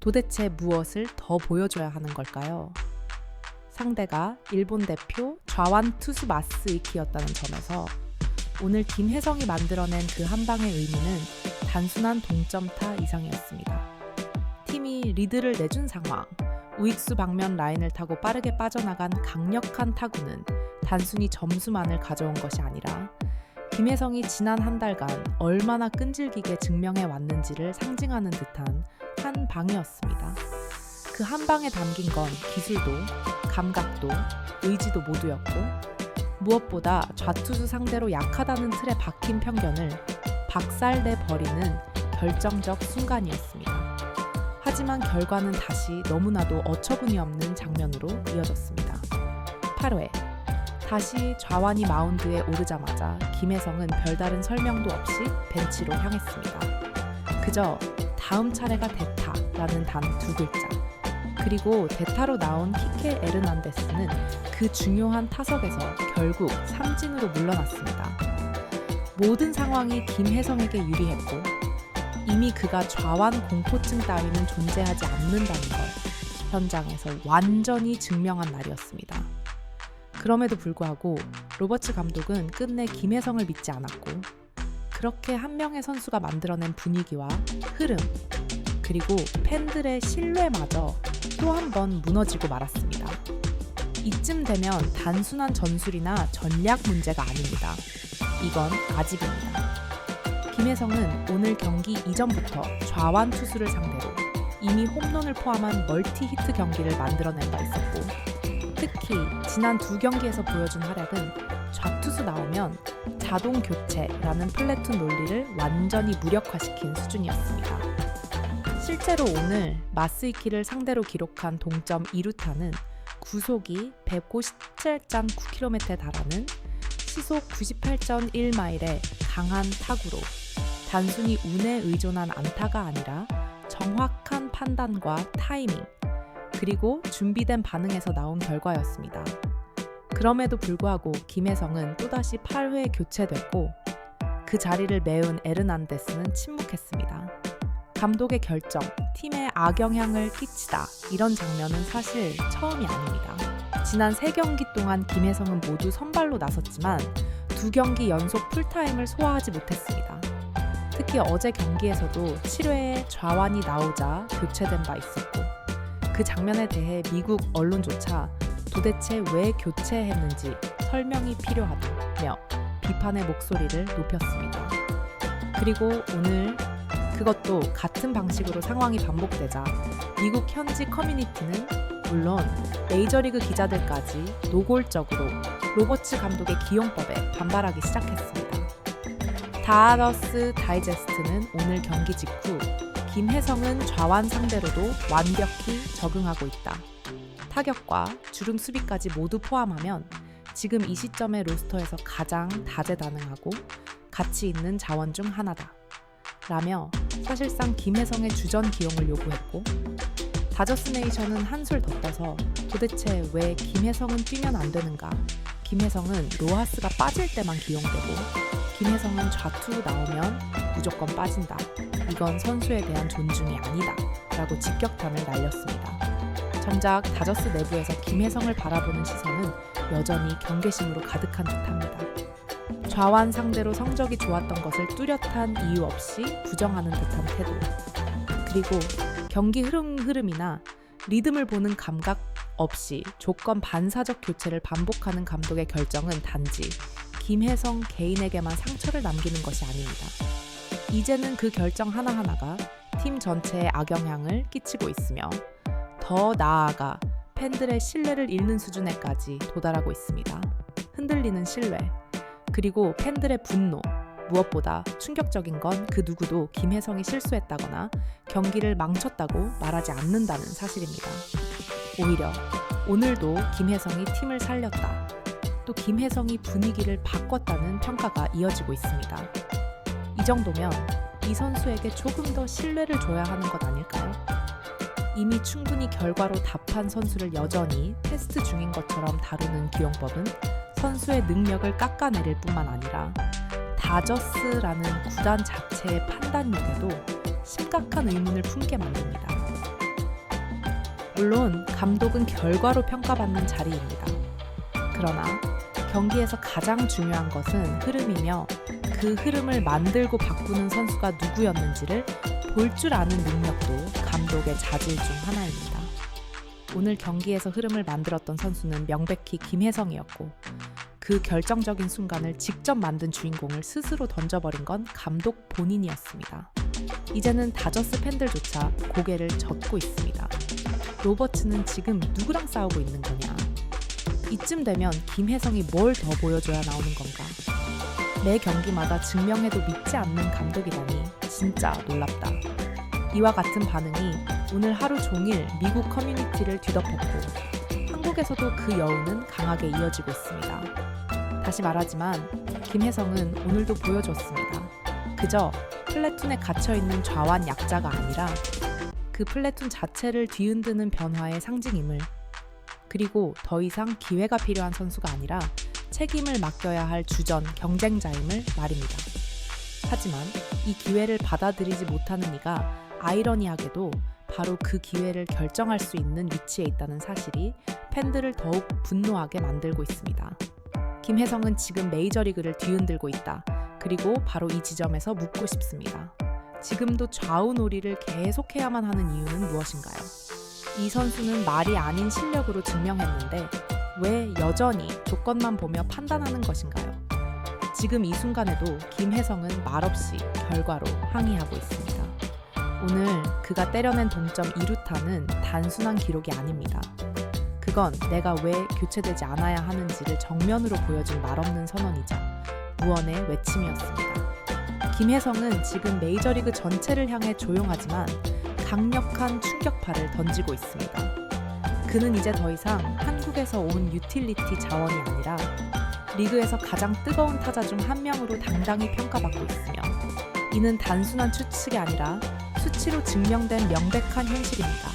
도대체 무엇을 더 보여줘야 하는 걸까요? 상대가 일본 대표 좌완 투수 마스이키였다는 점에서 오늘 김혜성이 만들어낸 그 한 방의 의미는 단순한 동점타 이상이었습니다. 팀이 리드를 내준 상황, 우익수 방면 라인을 타고 빠르게 빠져나간 강력한 타구는 단순히 점수만을 가져온 것이 아니라 김혜성이 지난 한 달간 얼마나 끈질기게 증명해 왔는지를 상징하는 듯한 한 방이었습니다. 그 한 방에 담긴 건 기술도, 감각도, 의지도 모두였고 무엇보다 좌투수 상대로 약하다는 틀에 박힌 편견을 박살내버리는 결정적 순간이었습니다. 하지만 결과는 다시 너무나도 어처구니 없는 장면으로 이어졌습니다. 8회 다시 좌완이 마운드에 오르자마자 김혜성은 별다른 설명도 없이 벤치로 향했습니다. 그저 다음 차례가 대타라는 단 두 글자. 그리고 대타로 나온 키케 에르난데스는 그 중요한 타석에서 결국 삼진으로 물러났습니다. 모든 상황이 김혜성에게 유리했고 이미 그가 좌완 공포증 따위는 존재하지 않는다는 걸 현장에서 완전히 증명한 날이었습니다. 그럼에도 불구하고 로버츠 감독은 끝내 김혜성을 믿지 않았고 그렇게 한 명의 선수가 만들어낸 분위기와 흐름 그리고 팬들의 신뢰마저 또 한 번 무너지고 말았습니다. 이쯤 되면 단순한 전술이나 전략 문제가 아닙니다. 이건 아집입니다. 김혜성은 오늘 경기 이전부터 좌완 투수를 상대로 이미 홈런을 포함한 멀티 히트 경기를 만들어낸 바 있었고 특히 지난 두 경기에서 보여준 활약은 좌투수 나오면 자동 교체라는 플래툰 논리를 완전히 무력화시킨 수준이었습니다. 실제로 오늘 마스이키를 상대로 기록한 동점 2루타는 구속이 157.9km에 달하는 시속 98.1마일의 강한 타구로 단순히 운에 의존한 안타가 아니라 정확한 판단과 타이밍 그리고 준비된 반응에서 나온 결과였습니다. 그럼에도 불구하고 김혜성은 또다시 8회에 교체됐고 그 자리를 메운 에르난데스는 침묵했습니다. 감독의 결정, 팀에 악영향을 끼치다 이런 장면은 사실 처음이 아닙니다. 지난 3경기 동안 김혜성은 모두 선발로 나섰지만 2경기 연속 풀타임을 소화하지 못했습니다. 특히 어제 경기에서도 7회에 좌완이 나오자 교체된 바 있었고 그 장면에 대해 미국 언론조차 도대체 왜 교체했는지 설명이 필요하다며 비판의 목소리를 높였습니다. 그리고 오늘 그것도 같은 방식으로 상황이 반복되자 미국 현지 커뮤니티는 물론 메이저리그 기자들까지 노골적으로 로버츠 감독의 기용법에 반발하기 시작했습니다. 다저스 다이제스트는 오늘 경기 직후 김혜성은 좌완 상대로도 완벽히 적응하고 있다. 타격과 주름 수비까지 모두 포함하면 지금 이 시점의 로스터에서 가장 다재다능하고 가치 있는 자원 중 하나다. 라며 사실상 김혜성의 주전 기용을 요구했고 다저스 네이션은 한술 더 떠서 도대체 왜 김혜성은 뛰면 안 되는가? 김혜성은 로하스가 빠질 때만 기용되고 김혜성은 좌투로 나오면 무조건 빠진다. 이건 선수에 대한 존중이 아니다. 라고 직격탄을 날렸습니다. 정작 다저스 내부에서 김혜성을 바라보는 시선은 여전히 경계심으로 가득한 듯합니다. 좌완 상대로 성적이 좋았던 것을 뚜렷한 이유 없이 부정하는 듯한 태도. 그리고 경기 흐름이나 리듬을 보는 감각 없이 조건 반사적 교체를 반복하는 감독의 결정은 단지 김혜성 개인에게만 상처를 남기는 것이 아닙니다. 이제는 그 결정 하나하나가 팀 전체에 악영향을 끼치고 있으며 더 나아가 팬들의 신뢰를 잃는 수준에까지 도달하고 있습니다. 흔들리는 신뢰, 그리고 팬들의 분노, 무엇보다 충격적인 건 그 누구도 김혜성이 실수했다거나 경기를 망쳤다고 말하지 않는다는 사실입니다. 오히려 오늘도 김혜성이 팀을 살렸다. 또 김혜성이 분위기를 바꿨다는 평가가 이어지고 있습니다. 이 정도면 이 선수에게 조금 더 신뢰를 줘야 하는 것 아닐까요? 이미 충분히 결과로 답한 선수를 여전히 테스트 중인 것처럼 다루는 기용법은 선수의 능력을 깎아내릴 뿐만 아니라 다저스라는 구단 자체의 판단력에도 심각한 의문을 품게 만듭니다. 물론 감독은 결과로 평가받는 자리입니다. 그러나 경기에서 가장 중요한 것은 흐름이며 그 흐름을 만들고 바꾸는 선수가 누구였는지를 볼 줄 아는 능력도 감독의 자질 중 하나입니다. 오늘 경기에서 흐름을 만들었던 선수는 명백히 김혜성이었고 그 결정적인 순간을 직접 만든 주인공을 스스로 던져버린 건 감독 본인이었습니다. 이제는 다저스 팬들조차 고개를 젓고 있습니다. 로버츠는 지금 누구랑 싸우고 있는 거냐? 이쯤 되면 김혜성이 뭘 더 보여줘야 나오는 건가? 매 경기마다 증명해도 믿지 않는 감독이라니 진짜 놀랍다. 이와 같은 반응이 오늘 하루 종일 미국 커뮤니티를 뒤덮었고 한국에서도 그 여운은 강하게 이어지고 있습니다. 다시 말하지만 김혜성은 오늘도 보여줬습니다. 그저 플래툰에 갇혀있는 좌완 약자가 아니라 그 플래툰 자체를 뒤흔드는 변화의 상징임을, 그리고 더 이상 기회가 필요한 선수가 아니라 책임을 맡겨야 할 주전 경쟁자임을 말입니다. 하지만 이 기회를 받아들이지 못하는 이가 아이러니하게도 바로 그 기회를 결정할 수 있는 위치에 있다는 사실이 팬들을 더욱 분노하게 만들고 있습니다. 김혜성은 지금 메이저리그를 뒤흔들고 있다. 그리고 바로 이 지점에서 묻고 싶습니다. 지금도 좌우놀이를 계속해야만 하는 이유는 무엇인가요? 이 선수는 말이 아닌 실력으로 증명했는데 왜 여전히 조건만 보며 판단하는 것인가요? 지금 이 순간에도 김혜성은 말없이 결과로 항의하고 있습니다. 오늘 그가 때려낸 동점 2루타는 단순한 기록이 아닙니다. 그건 내가 왜 교체되지 않아야 하는지를 정면으로 보여준 말없는 선언이자 무언의 외침이었습니다. 김혜성은 지금 메이저리그 전체를 향해 조용하지만 강력한 충격파를 던지고 있습니다. 그는 이제 더 이상 한국에서 온 유틸리티 자원이 아니라 리그에서 가장 뜨거운 타자 중 한 명으로 당당히 평가받고 있으며 이는 단순한 추측이 아니라 수치로 증명된 명백한 현실입니다.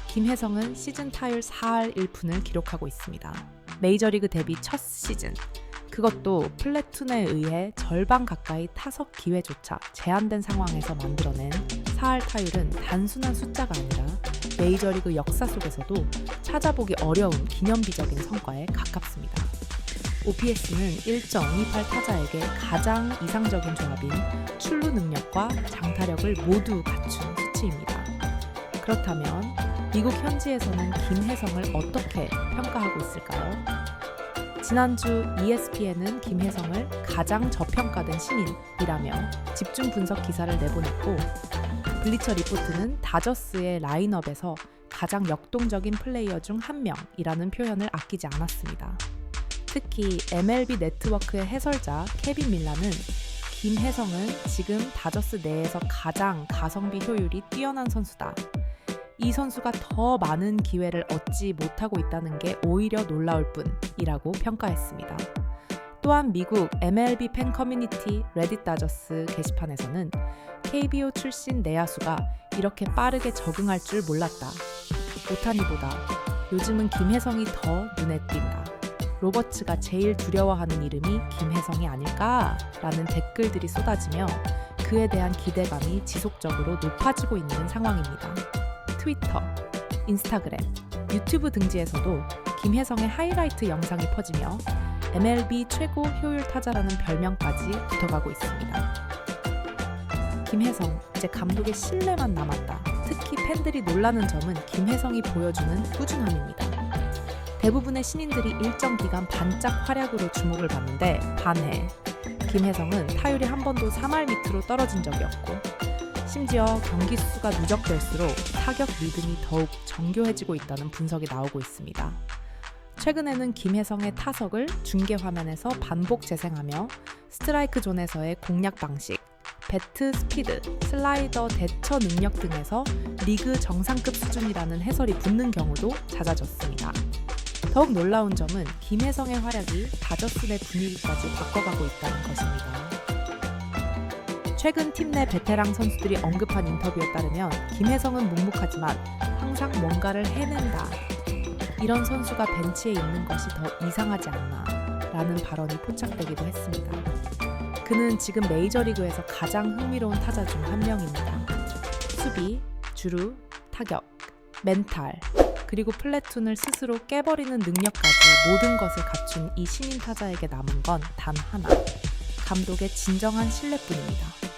김혜성은 시즌 타율 4할 1푼을 기록하고 있습니다. 메이저리그 데뷔 첫 시즌, 그것도 플래툰에 의해 절반 가까이 타석 기회조차 제한된 상황에서 만들어낸 4할 타율은 단순한 숫자가 아니라 메이저리그 역사 속에서도 찾아보기 어려운 기념비적인 성과에 가깝습니다. OPS는 1.28 타자에게 가장 이상적인 조합인 출루 능력과 장타력을 모두 갖춘 수치입니다. 그렇다면 미국 현지에서는 김혜성을 어떻게 평가하고 있을까요? 지난주 ESPN은 김혜성을 가장 저평가된 신인이라며 집중 분석 기사를 내보냈고 블리처 리포트는 다저스의 라인업에서 가장 역동적인 플레이어 중 한 명이라는 표현을 아끼지 않았습니다. 특히 MLB 네트워크의 해설자 케빈 밀라는 김혜성은 지금 다저스 내에서 가장 가성비 효율이 뛰어난 선수다. 이 선수가 더 많은 기회를 얻지 못하고 있다는 게 오히려 놀라울 뿐이라고 평가했습니다. 또한 미국 MLB 팬 커뮤니티 레딧 다저스 게시판에서는 KBO 출신 내야수가 이렇게 빠르게 적응할 줄 몰랐다. 오타니보다 요즘은 김혜성이 더 눈에 띈다. 로버츠가 제일 두려워하는 이름이 김혜성이 아닐까라는 댓글들이 쏟아지며 그에 대한 기대감이 지속적으로 높아지고 있는 상황입니다. 트위터, 인스타그램, 유튜브 등지에서도 김혜성의 하이라이트 영상이 퍼지며 MLB 최고 효율 타자라는 별명까지 붙어가고 있습니다. 김혜성, 이제 감독의 신뢰만 남았다. 특히 팬들이 놀라는 점은 김혜성이 보여주는 꾸준함입니다. 대부분의 신인들이 일정 기간 반짝 활약으로 주목을 받는데 반해 김혜성은 타율이 한 번도 3할 밑으로 떨어진 적이 없고 심지어 경기 수가 누적될수록 타격 리듬이 더욱 정교해지고 있다는 분석이 나오고 있습니다. 최근에는 김혜성의 타석을 중계 화면에서 반복 재생하며 스트라이크 존에서의 공략 방식, 배트 스피드, 슬라이더 대처 능력 등에서 리그 정상급 수준이라는 해설이 붙는 경우도 잦아졌습니다. 더욱 놀라운 점은 김혜성의 활약이 다저스 내 분위기까지 바꿔가고 있다는 것입니다. 최근 팀 내 베테랑 선수들이 언급한 인터뷰에 따르면 김혜성은 묵묵하지만 항상 뭔가를 해낸다. 이런 선수가 벤치에 있는 것이 더 이상하지 않나 라는 발언이 포착되기도 했습니다. 그는 지금 메이저리그에서 가장 흥미로운 타자 중 한 명입니다. 수비, 주루, 타격, 멘탈, 그리고 플래툰을 스스로 깨버리는 능력까지 모든 것을 갖춘 이 신인 타자에게 남은 건 단 하나. 감독의 진정한 신뢰뿐입니다.